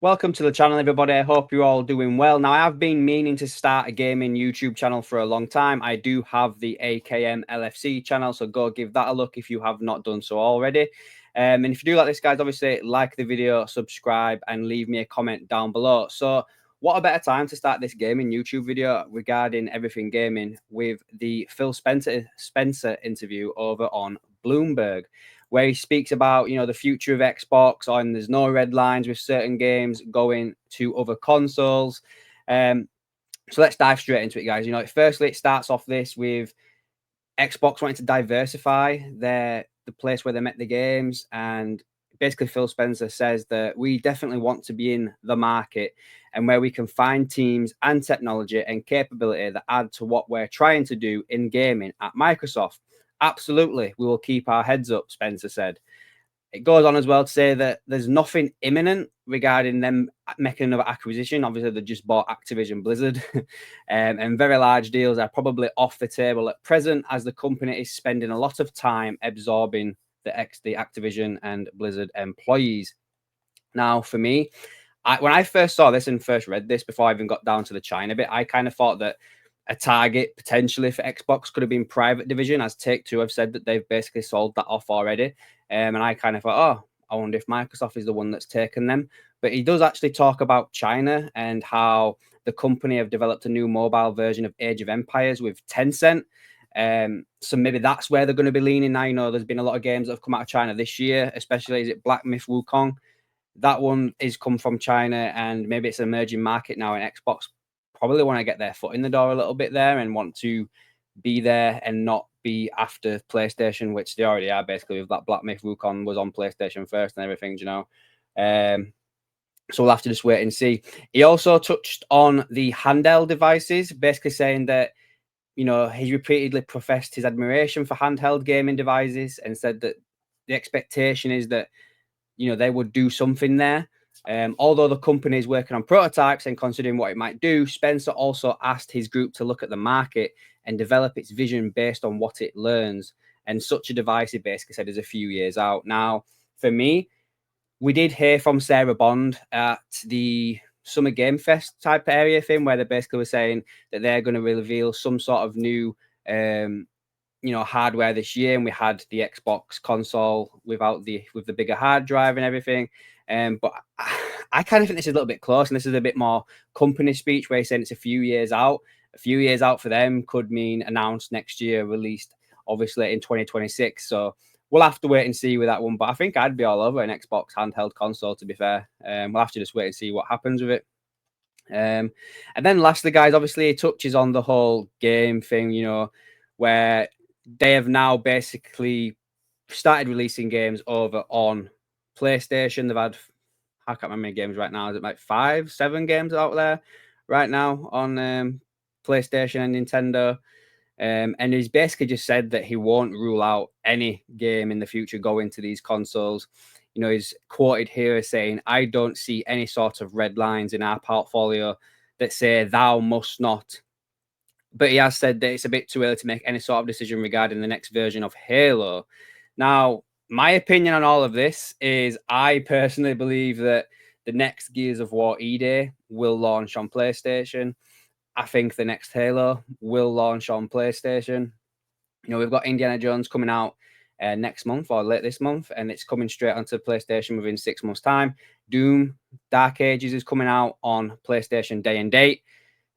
Welcome to the channel, everybody. I hope you're all doing well. Now, I've been meaning to start a gaming YouTube channel for a long time. I do have the AKM LFC channel, so go give that a look if you have not done so already. And if you do like this, guys, obviously like the video, subscribe, and leave me a comment down below. So, what a better time to start this gaming YouTube video regarding everything gaming with the Phil Spencer interview over on Bloomberg, where he speaks about, the future of Xbox, and there's no red lines with certain games going to other consoles. So let's dive straight into it, guys. Firstly, it starts off this with Xbox wanting to diversify the place where they make the games, and basically Phil Spencer says that we definitely want to be in the market and where we can find teams and technology and capability that add to what we're trying to do in gaming at Microsoft. Absolutely, we will keep our heads up, Spencer said. It goes on as well to say that there's nothing imminent regarding them making another acquisition. Obviously, they just bought Activision Blizzard, and very large deals are probably off the table at present as the company is spending a lot of time absorbing the Activision and Blizzard employees. Now, for me, when I first saw this and first read this before I even got down to the China bit, I kind of thought that a target potentially for Xbox could have been private division, as Take-Two have said that they've basically sold that off already. And I kind of thought, oh, I wonder if Microsoft is the one that's taken them. But he does actually talk about China and how the company have developed a new mobile version of Age of Empires with Tencent. So maybe that's where they're going to be leaning now. There's been a lot of games that have come out of China this year, especially is it Black Myth Wukong. That one is come from China, and maybe it's an emerging market now, and Xbox probably want to get their foot in the door a little bit there and want to be there and not be after PlayStation, which they already are basically with that Black Myth Wukong was on PlayStation first and everything, So we'll have to just wait and see. He also touched on the handheld devices, basically saying that, he repeatedly professed his admiration for handheld gaming devices and said that the expectation is that, they would do something there. Although the company is working on prototypes and considering what it might do, Spencer also asked his group to look at the market and develop its vision based on what it learns. And such a device, he basically said, is a few years out. Now, for me, we did hear from Sarah Bond at the Summer Game Fest type area thing, where they basically were saying that they're going to reveal some sort of new hardware this year, and we had the Xbox console with the bigger hard drive and everything. But I kind of think this is a little bit close, and this is a bit more company speech where he's saying it's a few years out. A few years out for them could mean announced next year, released obviously in 2026. So we'll have to wait and see with that one. But I think I'd be all over an Xbox handheld console, to be fair. We'll have to just wait and see what happens with it. And then lastly, guys, obviously he touches on the whole game thing, where they have now basically started releasing games over on PlayStation. They've had, I can't remember how many games right now. Is it like 5, 7 games out there right now on PlayStation and Nintendo? And he's basically just said that he won't rule out any game in the future going to these consoles. He's quoted here as saying, I don't see any sort of red lines in our portfolio that say thou must not. But he has said that it's a bit too early to make any sort of decision regarding the next version of Halo. Now, my opinion on all of this is I personally believe that the next Gears of War E-Day will launch on PlayStation. I think the next Halo will launch on PlayStation. We've got Indiana Jones coming out next month or late this month, and it's coming straight onto PlayStation within 6 months' time. Doom Dark Ages is coming out on PlayStation day and date.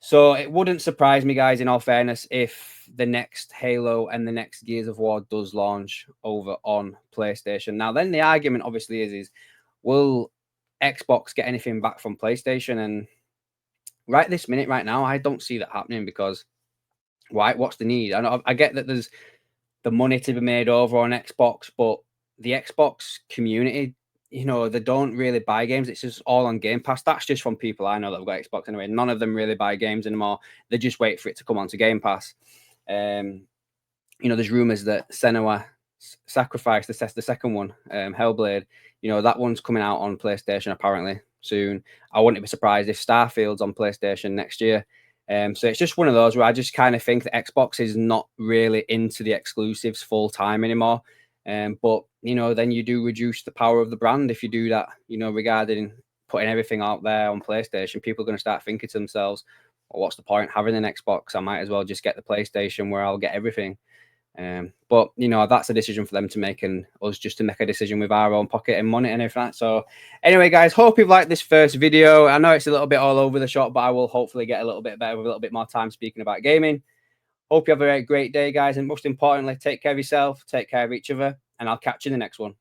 So it wouldn't surprise me, guys, in all fairness, if the next Halo and the next Gears of War does launch over on PlayStation. Now, then the argument obviously is will Xbox get anything back from PlayStation? And right this minute, right now, I don't see that happening because what's the need? I get that there's the money to be made over on Xbox, but the Xbox community, they don't really buy games. It's just all on Game Pass. That's just from people I know that have got Xbox anyway. None of them really buy games anymore. They just wait for it to come onto Game Pass. There's rumors that Senua Sacrifice, the second one, Hellblade, that one's coming out on PlayStation apparently soon. I wouldn't be surprised if Starfield's on PlayStation next year. So it's just one of those where I just kind of think that Xbox is not really into the exclusives full time anymore. But then you do reduce the power of the brand if you do that, regarding putting everything out there on PlayStation, people are going to start thinking to themselves, well, what's the point having an Xbox? I might as well just get the PlayStation where I'll get everything. But you know, that's a decision for them to make, and us just to make a decision with our own pocket and money and everything. So anyway, guys, hope you've liked this first video. I know it's a little bit all over the shop, but I will hopefully get a little bit better with a little bit more time speaking about gaming. Hope you have a great day, guys, and most importantly, take care of yourself, take care of each other, and I'll catch you in the next one.